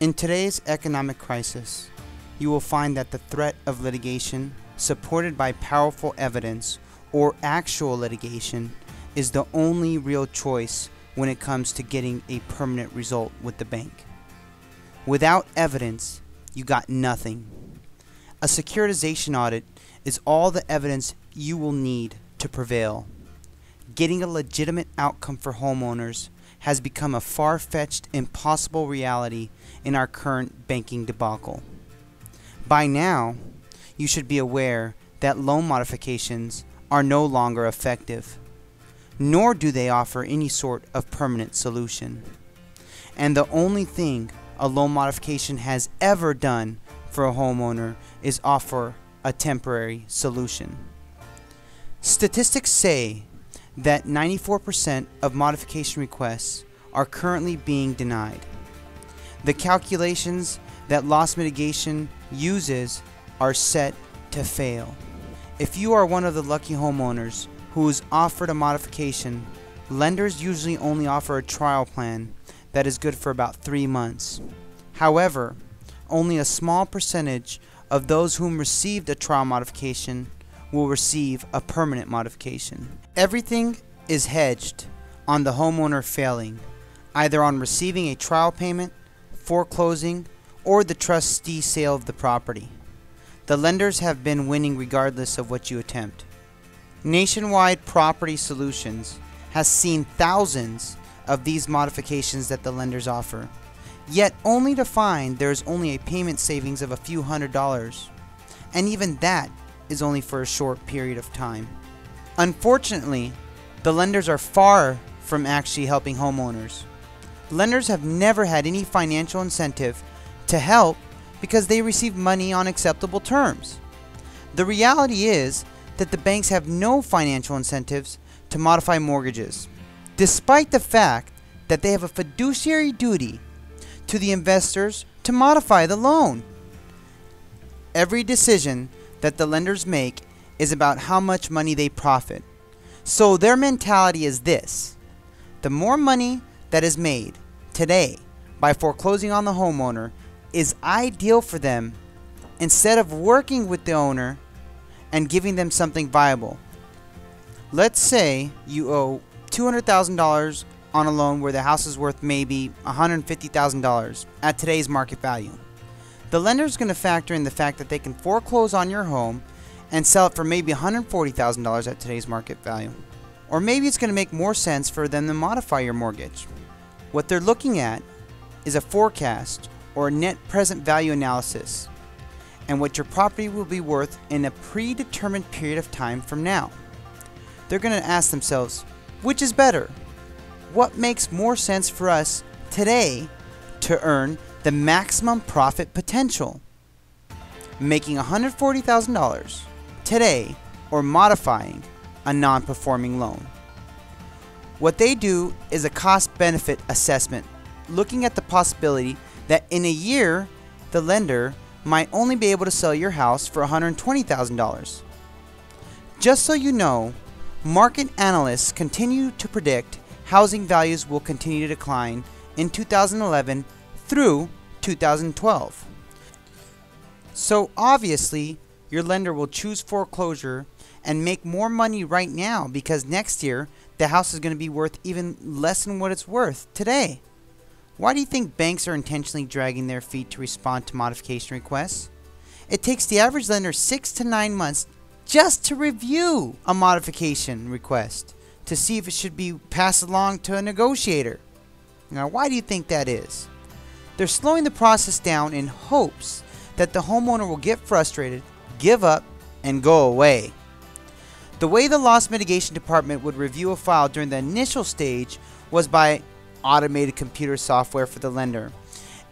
In today's economic crisis, you will find that the threat of litigation, supported by powerful evidence, or actual litigation, is the only real choice when it comes to getting a permanent result with the bank. Without evidence, you got nothing. A securitization audit is all the evidence you will need to prevail. Getting a legitimate outcome for homeowners has become a far-fetched, impossible reality in our current banking debacle. By now, you should be aware that loan modifications are no longer effective, nor do they offer any sort of permanent solution. And the only thing a loan modification has ever done for a homeowner is offer a temporary solution. Statistics say that 94% of modification requests are currently being denied. The calculations that loss mitigation uses are set to fail. If you are one of the lucky homeowners who is offered a modification, lenders usually only offer a trial plan that is good for about 3 months. However, only a small percentage of those whom received a trial modification will receive a permanent modification. Everything is hedged on the homeowner failing, either on receiving a trial payment, foreclosing, or the trustee sale of the property. The lenders have been winning regardless of what you attempt. Nationwide Property Solutions has seen thousands of these modifications that the lenders offer, yet only to find there is only a payment savings of a few $100s, and even that is only for a short period of time. Unfortunately, the lenders are far from actually helping homeowners. Lenders have never had any financial incentive to help because they receive money on acceptable terms. The reality is that the banks have no financial incentives to modify mortgages, despite the fact that they have a fiduciary duty to the investors to modify the loan. Every decision that the lenders make is about how much money they profit. So their mentality is this: the more money that is made today by foreclosing on the homeowner is ideal for them, instead of working with the owner and giving them something viable. Let's say you owe $200,000 on a loan where the house is worth maybe $150,000 at today's market value. The lender is going to factor in the fact that they can foreclose on your home and sell it for maybe $140,000 at today's market value. Or maybe it's going to make more sense for them to modify your mortgage. What they're looking at is a forecast or a net present value analysis, and what your property will be worth in a predetermined period of time from now. They're going to ask themselves, which is better? What makes more sense for us today to earn the maximum profit potential? Making $140,000 today or modifying a non-performing loan? What they do is a cost-benefit assessment, looking at the possibility that in a year the lender might only be able to sell your house for $120,000. Just so you know, market analysts continue to predict housing values will continue to decline in 2011 through 2012. So obviously, your lender will choose foreclosure and make more money right now because next year the house is going to be worth even less than what it's worth today. Why do you think banks are intentionally dragging their feet to respond to modification requests? It takes the average lender 6 to 9 months just to review a modification request to see if it should be passed along to a negotiator. Now, why do you think that is? They're slowing the process down in hopes that the homeowner will get frustrated, give up, and go away. The way the loss mitigation department would review a file during the initial stage was by automated computer software for the lender,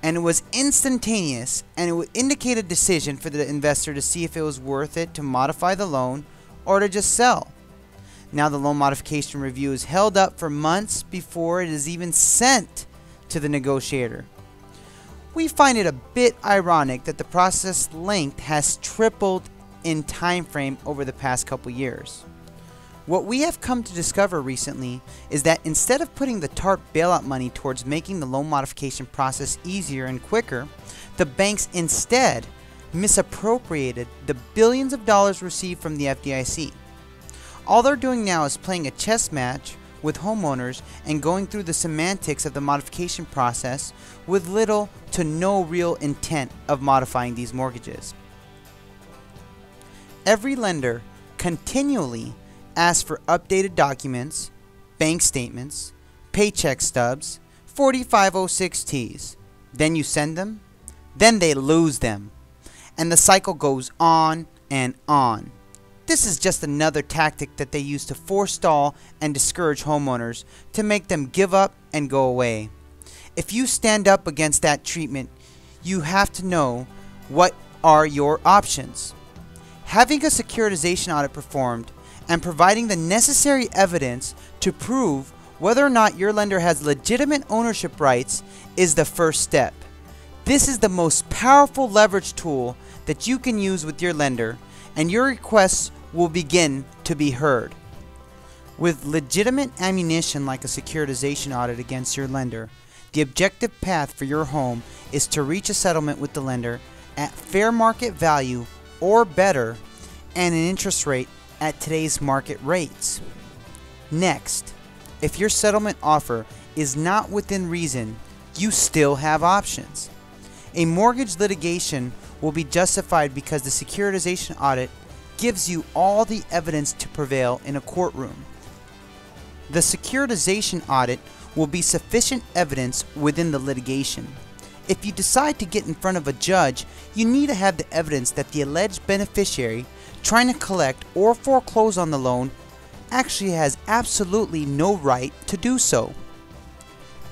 and it was instantaneous, and it would indicate a decision for the investor to see if it was worth it to modify the loan or to just sell. Now the loan modification review is held up for months before it is even sent to the negotiator. We find it a bit ironic that the process length has tripled in time frame over the past couple years. What we have come to discover recently is that instead of putting the TARP bailout money towards making the loan modification process easier and quicker, the banks instead misappropriated the billions of dollars received from the FDIC. All they're doing now is playing a chess match with homeowners and going through the semantics of the modification process with little to no real intent of modifying these mortgages. Every lender continually asks for updated documents, bank statements, paycheck stubs, 4506Ts. Then you send them, then they lose them, and the cycle goes on and on. This is just another tactic that they use to forestall and discourage homeowners to make them give up and go away. If you stand up against that treatment, you have to know what are your options. Having a securitization audit performed and providing the necessary evidence to prove whether or not your lender has legitimate ownership rights is the first step. This is the most powerful leverage tool that you can use with your lender, and your requests will begin to be heard. With legitimate ammunition like a securitization audit against your lender, the objective path for your home is to reach a settlement with the lender at fair market value or better, and an interest rate at today's market rates. Next, if your settlement offer is not within reason, you still have options. A mortgage litigation will be justified because the securitization audit gives you all the evidence to prevail in a courtroom. The securitization audit will be sufficient evidence within the litigation. If you decide to get in front of a judge, you need to have the evidence that the alleged beneficiary trying to collect or foreclose on the loan actually has absolutely no right to do so.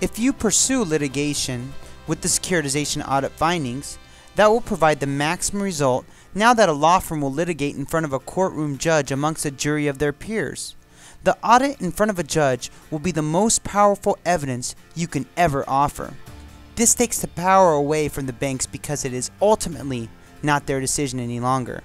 If you pursue litigation with the securitization audit findings, that will provide the maximum result now that a law firm will litigate in front of a courtroom judge amongst a jury of their peers. The audit in front of a judge will be the most powerful evidence you can ever offer. This takes the power away from the banks because it is ultimately not their decision any longer.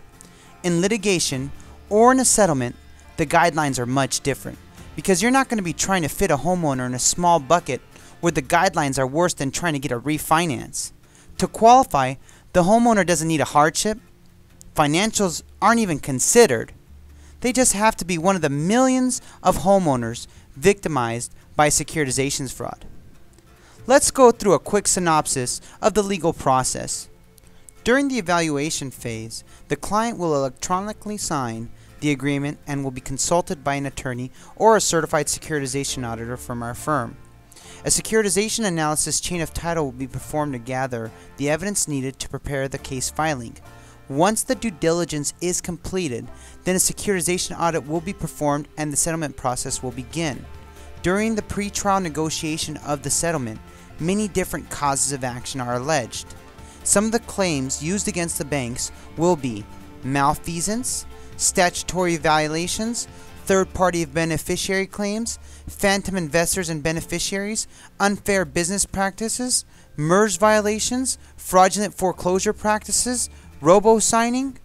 In litigation or in a settlement, the guidelines are much different because you're not going to be trying to fit a homeowner in a small bucket where the guidelines are worse than trying to get a refinance. To qualify, the homeowner doesn't need a hardship. Financials aren't even considered. They just have to be one of the millions of homeowners victimized by securitizations fraud. Let's go through a quick synopsis of the legal process. During the evaluation phase, the client will electronically sign the agreement and will be consulted by an attorney or a certified securitization auditor from our firm. A securitization analysis chain of title will be performed to gather the evidence needed to prepare the case filing. Once the due diligence is completed, then a securitization audit will be performed and the settlement process will begin. During the pre-trial negotiation of the settlement, many different causes of action are alleged. Some of the claims used against the banks will be malfeasance, statutory violations, third-party beneficiary claims, phantom investors and beneficiaries, unfair business practices, MERS violations, fraudulent foreclosure practices, robo-signing.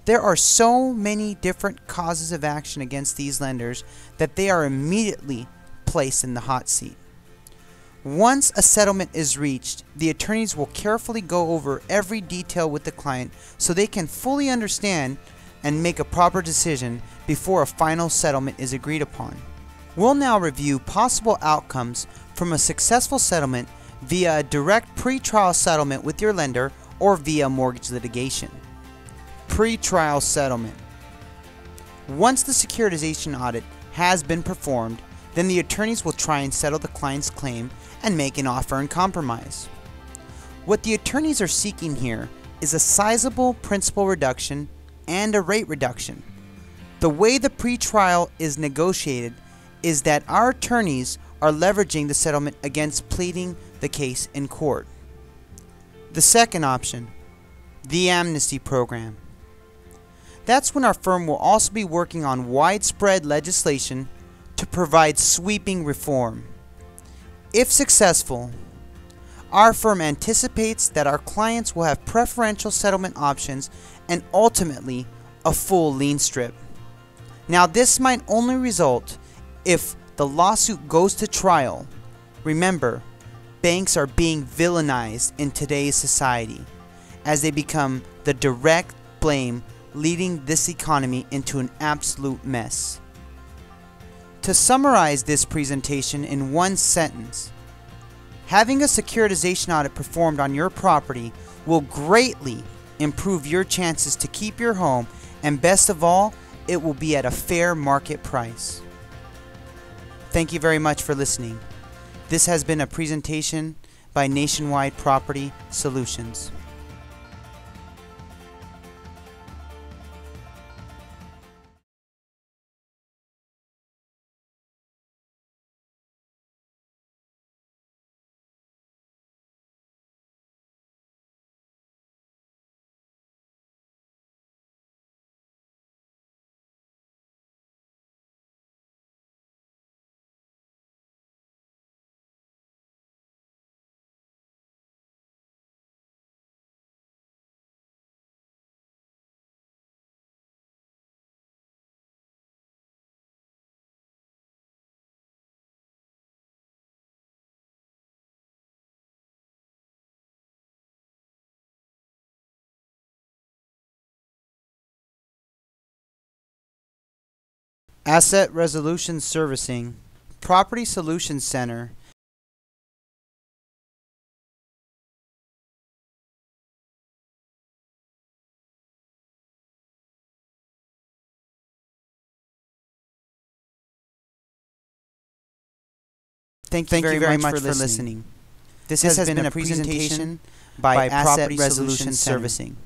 There are so many different causes of action against these lenders that they are immediately placed in the hot seat. Once a settlement is reached, the attorneys will carefully go over every detail with the client so they can fully understand and make a proper decision before a final settlement is agreed upon. We'll now review possible outcomes from a successful settlement via a direct pre-trial settlement with your lender or via mortgage litigation. Pre-trial settlement. Once the securitization audit has been performed, then the attorneys will try and settle the client's claim and make an offer in compromise. What the attorneys are seeking here is a sizable principal reduction and a rate reduction. The way the pre-trial is negotiated is that our attorneys are leveraging the settlement against pleading the case in court. The second option, the amnesty program. That's when our firm will also be working on widespread legislation to provide sweeping reform. If successful, our firm anticipates that our clients will have preferential settlement options and ultimately a full lien strip. Now, this might only result if the lawsuit goes to trial. Remember, banks are being villainized in today's society as they become the direct blame, leading this economy into an absolute mess. To summarize this presentation in one sentence, having a securitization audit performed on your property will greatly improve your chances to keep your home, and best of all, it will be at a fair market price. Thank you very much for listening. This has been a presentation by Nationwide Property Solutions. Asset Resolution Servicing, Property Solutions Center. Thank you very much for listening. This has been a presentation by Asset Resolution Servicing.